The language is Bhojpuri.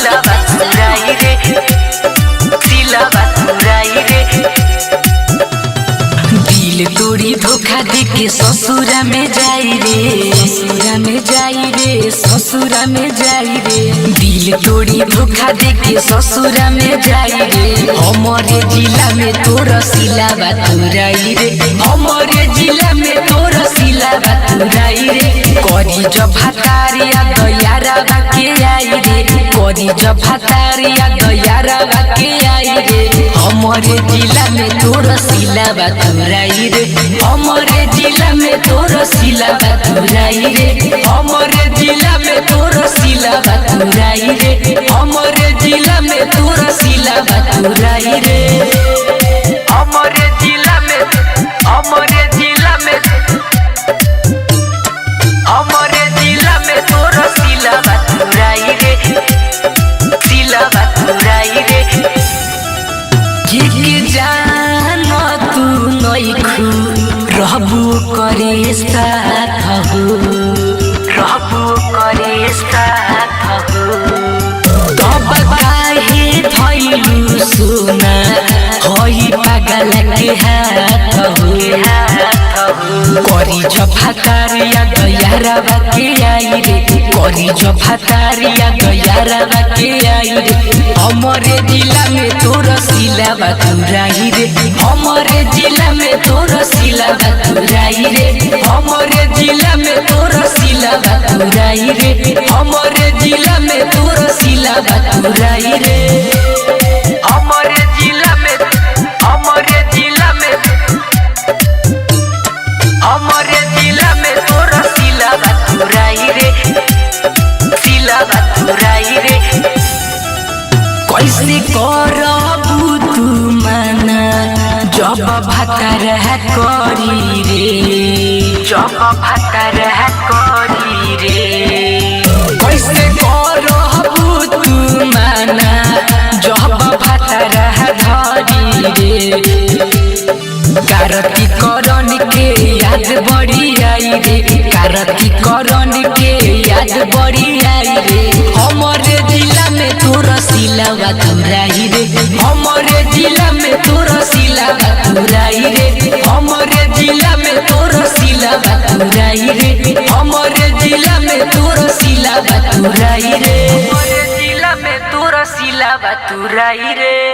सिलावा तुराई रे, सिलावा तुराई रे। दिल तोड़ी धोखा देके ससुरा में जाई रे, ससुरा में जाई रे, ससुरा में जाई रे। दिल तोड़ी धोखा देके ससुरा में जाई रे। हमारे जिला में तोर सिलावा तुराई रे, हमारे जिला में तोर सिलावा तुराई रे। करी जब भातारिया दयारा बाके आई रे, करी जब भातारिया दयारा बाके आई रे। हमारे जिला में तोर सिलावा तुराई रे, हमारे जिला में तोर सिलावा तुराई रे। हमारे जिला में तोर सिलावा तुराई रे, हमारे जिला में तोर सिलावा तुराई रे। हमारे जिला में, हमारे जिला में, हमारे जिला में तोर सिलावा तुराई रे, सिलावा तुराई रे। के जान तू नइखु रहबु करे साथ हो, रहबु करे साथ हो। तब काहे धइलु सोना हई पागल के हाथ हो, करी जब भातारिया दयारा बाके आई रे, करी जब भातारिया दयारा बाके आई रे। हमारे जिला में तोर सिलावा तुराई रे, हमारे जिला में तोर सिलावा तुराई रे। हमारे जिला में तोर सिलावा तुराई रे, हमारे जिला में तोर सिलावा तुराई रे। हमारे जिला में, हमारे जिला में, हमारे जिला में तोर सिलावा तुराई रे, सिलावा तुराई रे। कैसे करबू तू माना जब भातार करी रे, जब भातार करी रे। कैसे करबू तू माना जब भातार धरी रे। कारती करन के याद बड़ी आई रे, कारती करन के याद बड़ी आई रे। हमारे जिला में तोर सिलावा तुराई रे, हमारे जिला में तोर सिलावा तुराई रे। हमारे जिला में तोर सिलावा तुराई रे, हमारे जिला में तोर सिलावा तुराई रे। हमारे जिला में तोर सिलावा तुराई रे।